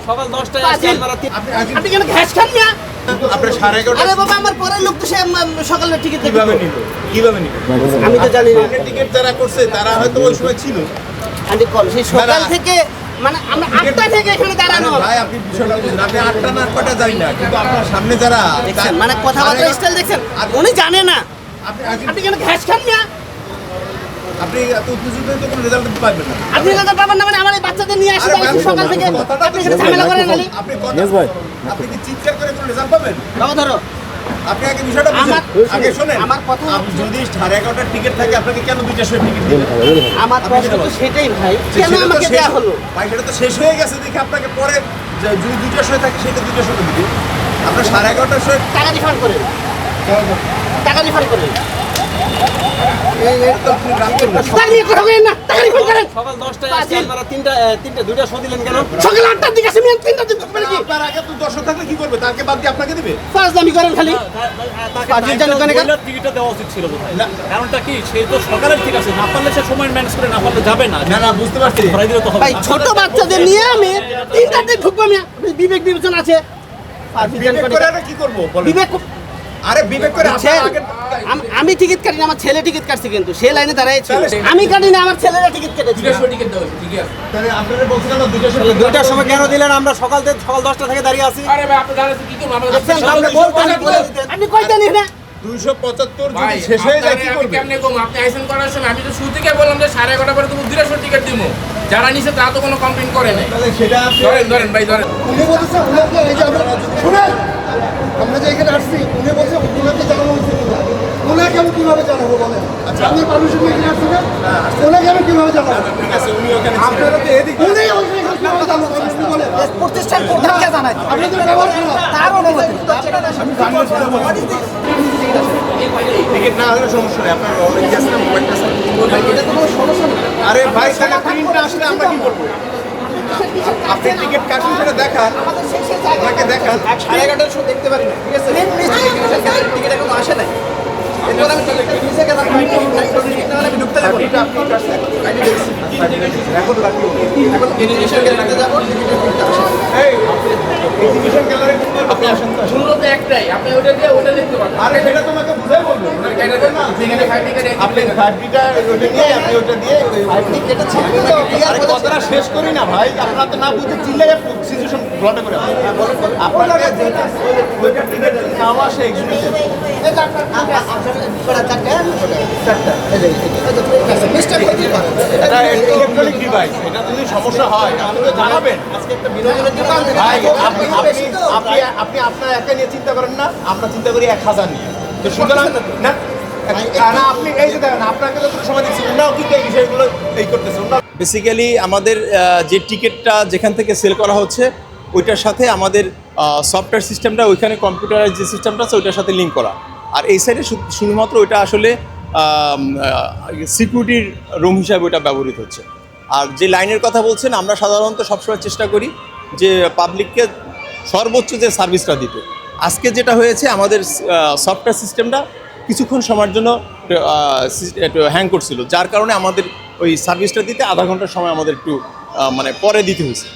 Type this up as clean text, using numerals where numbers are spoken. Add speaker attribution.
Speaker 1: সকাল 10টায় আপনি কেন ঘাস খান না?
Speaker 2: আপনার 11:30
Speaker 1: আরে বাবা আমার পরের লোক তো সে সকালে টিকিট
Speaker 2: কিভাবে নিল?
Speaker 1: আমি তো জানি না।
Speaker 2: টিকিট যারা করছে তারা হয়তো ওই সময় ছিল।
Speaker 1: আন্টি কল সেই সকাল থেকে মানে আমরা 8টা থেকে এখানে দাঁড়ানো।
Speaker 2: ভাই আপনি বিষয়টা বুঝুন, আপনি 8টা না 9টা জানি না, কিন্তু আপনার সামনে যারা
Speaker 1: দেখছেন মানে কথাবার্তা স্টাইল দেখছেন, উনি জানে না। আপনি কেন ঘাস খান না?
Speaker 2: আপনি এত উত্তেজিত হয়ে তো কোনো রেজাল্ট দিতে পারবেন না।
Speaker 1: আপনি কথা পাবেন না মানে আমার এই বাচ্চাদের নিয়ে আসি তাই সকাল থেকে আপনি এখানে ঝামেলা করেন নালি।
Speaker 2: আপনি কি চিৎকার করে কোনো রেজাল্ট পাবেন?
Speaker 1: বাবা ধরো
Speaker 2: আপনি আগে বিষয়টা বুঝুন, আগে শুনেন।
Speaker 1: আমার কথা
Speaker 2: আপনি যদি 11:30টার টিকিট থাকে আপনাকে কেন 2টার সময় টিকিট দিলেন?
Speaker 1: আমার প্রশ্ন তো সেটাই ভাই, কেন আমাকে দেয়া হলো?
Speaker 2: ভাই সেটা তো শেষ হয়ে গেছে দেখে আপনাকে পরে যদি 2টার সময় থাকে সেটা 2টার সময় দিবে। আপনার 11:30টার সময়
Speaker 1: টাকা রিফান্ড করেন, টাকা রিফান্ড করেন। টাকা নিয়ে কথা বলেন না, টাকা রিফান্ড করেন।
Speaker 3: সকাল 10টায় আপনারা 2টা শো দিলেন কেন?
Speaker 1: সকাল 8টার দিকে আসি, আমি 3টা দিন মানে কি
Speaker 2: আপনার আগে তো দর্শক থাকলে কি করবে? তাকে বাদ দিয়ে আপনাকে দিবে?
Speaker 1: ফাজলামি করেন খালি।
Speaker 3: টিকিটটা দেওয়া উচিত ছিল বোধহয়। কারণটা কি, সে তো সকালের ঠিক আছে, না পারলে সে সময় ম্যানেজ করে না পারলে যাবে না।
Speaker 2: না বুঝতে পারছি।
Speaker 3: ধরাই দিলে তো হবে
Speaker 1: ভাই
Speaker 3: না।
Speaker 1: ছোট বাচ্চাদের নিয়ে আমি 3টাতে ঢুকবো, আমি বিবেক বিবেচন আছে।
Speaker 2: বিবেক করে আর কি করব বলেন?
Speaker 1: বিবেক
Speaker 2: আরে বিবেক করে আপনার আগে
Speaker 1: আমি টিকিট কাটি না, আমার ছেলে টিকিট কাটছে, কিন্তু সে লাইনে দাঁড়াইছে। আমি কাটি না, আমার ছেলেরা টিকিট কেটেছে।
Speaker 2: তাহলে আপনারা বলছেন না 2টার সময়।
Speaker 3: 2টার সময় কেন দিলেন? আমরা সকাল 10টা থেকে দাঁড়িয়ে আছি।
Speaker 1: আচ্ছা, আপনি বলতেন, আপনি কইতেন না
Speaker 2: 275 যদি শেষ হয়ে যায় কি করবে?
Speaker 4: কেমনে কম? আপনি আইসেন করার সময় আমি তো শুরু থেকে বললাম যে 11:30 পরে তুমি 2টার সময় টিকিট দিমু। যারা নিছে তারা তো কোনো কমপ্লেইন করে নাই।
Speaker 2: তাহলে সেটা
Speaker 4: ধরেন ভাই ধরেন।
Speaker 5: উনি বলতেছে উনাকে এই যে আমরা শুনেন, আমরা যে এখানে আসছি উনি বলছে উনাকে জানানো উচিত না। ওনাকে আমি কিভাবে জানাবো বলেন? আচ্ছা আপনি পারমিশন নিয়ে এখানে আসছেন না, ওনাকে আমি কিভাবে জানাবো?
Speaker 2: ঠিক আছে, উনি ওখানে
Speaker 5: আপনারা তো এদিকে উনি ওইখানে কিভাবে জানাবো আপনি বলেন?
Speaker 1: প্রতিষ্ঠান প্রধানকে জানাই
Speaker 5: আপনি তো ব্যবহার করেন
Speaker 1: তার অনুমতি।
Speaker 2: টিকিট না হলে সমস্যা নেই। আপনার অলরেডি আছে না মোবাইলটা আছে?
Speaker 1: এটা তো কোনো সমস্যা নেই।
Speaker 2: আরে ভাই তাহলে প্রিন্টটা আসলে আমরা কি করব? আপনি টিকিট কাটুন, সেটা দেখান,
Speaker 1: আমাদের শেষে জায়গা
Speaker 2: আপনাকে দেখান।
Speaker 1: 11:30 সময় দেখতে পারি না, ঠিক আছে? টিকিট এখনো আসে নাই। এরপর আমি নিচে গেলাম, আমি ঢুকতে পারবো না।
Speaker 2: আপনি কাটছেন এখন লাগলো।
Speaker 1: এখন এডুকেশন গ্যালারিতে যাবো, টিকিটের প্রিন্টটা আসে না।
Speaker 2: এই এক্সিবিশন গ্যালারি আপনি আসেন তো।
Speaker 4: শুরু তো একটাই, আপনি ওটা দিয়ে ওটা দেখতে পারবেন।
Speaker 2: আরে সেটা তোমাকে বুঝাই বলবো।
Speaker 4: যেখানে 5 টিকিট
Speaker 2: আপনি সার্টিফিকেটটা ওটা নিয়ে আপনি ওটা দিয়ে
Speaker 1: আপনি কেটেছেন, আমি তো ক্লিয়ার
Speaker 2: আরে
Speaker 1: বলেছি।
Speaker 2: কথাটা শেষ করি না ভাই, আপনারা তো না বুঝতে চিল্লাই সিচুয়েশন ব্লটে করে আপনারা ওইটা টিকিট নাও আসে এক্সিবিশন। এটা ইলেকট্রনিক ডিভাইস, এটা যদি সমস্যা হয় আপনি তো জানাবেন। ভাই আপনি আপনার একা নিয়ে চিন্তা করেন না, আমরা চিন্তা করি 1000 নিয়ে। তো সুতরাং না না আপনি এই যে দেখেন আপনাকে তো সময় দিচ্ছি, ওনারাও কিন্তু এই বিষয়গুলো এই করতেছে। বেসিক্যালি আমাদের যে টিকিটটা যেখান থেকে সেল করা হচ্ছে ওইটার সাথে আমাদের সফটওয়্যার সিস্টেমটা, ওইখানে কম্পিউটারের যে সিস্টেমটা আছে ওইটার সাথে লিঙ্ক করা। আর এই সাইডে শুধুমাত্র ওইটা আসলে সিকিউরিটির রুম হিসাবে ওইটা ব্যবহৃত হচ্ছে। আর যে লাইনের কথা বলছেন, আমরা সাধারণত সবসময় চেষ্টা করি যে পাবলিককে সর্বোচ্চ যে সার্ভিসটা দিতে। আজকে যেটা হয়েছে, আমাদের সফটওয়্যার সিস্টেমটা কিছুক্ষণ সময়ের জন্য হ্যাং করছিল, যার কারণে আমাদের ওই সার্ভিসটা দিতে আধা ঘন্টার সময় আমাদের একটু মানে পরে দিতে হয়েছে।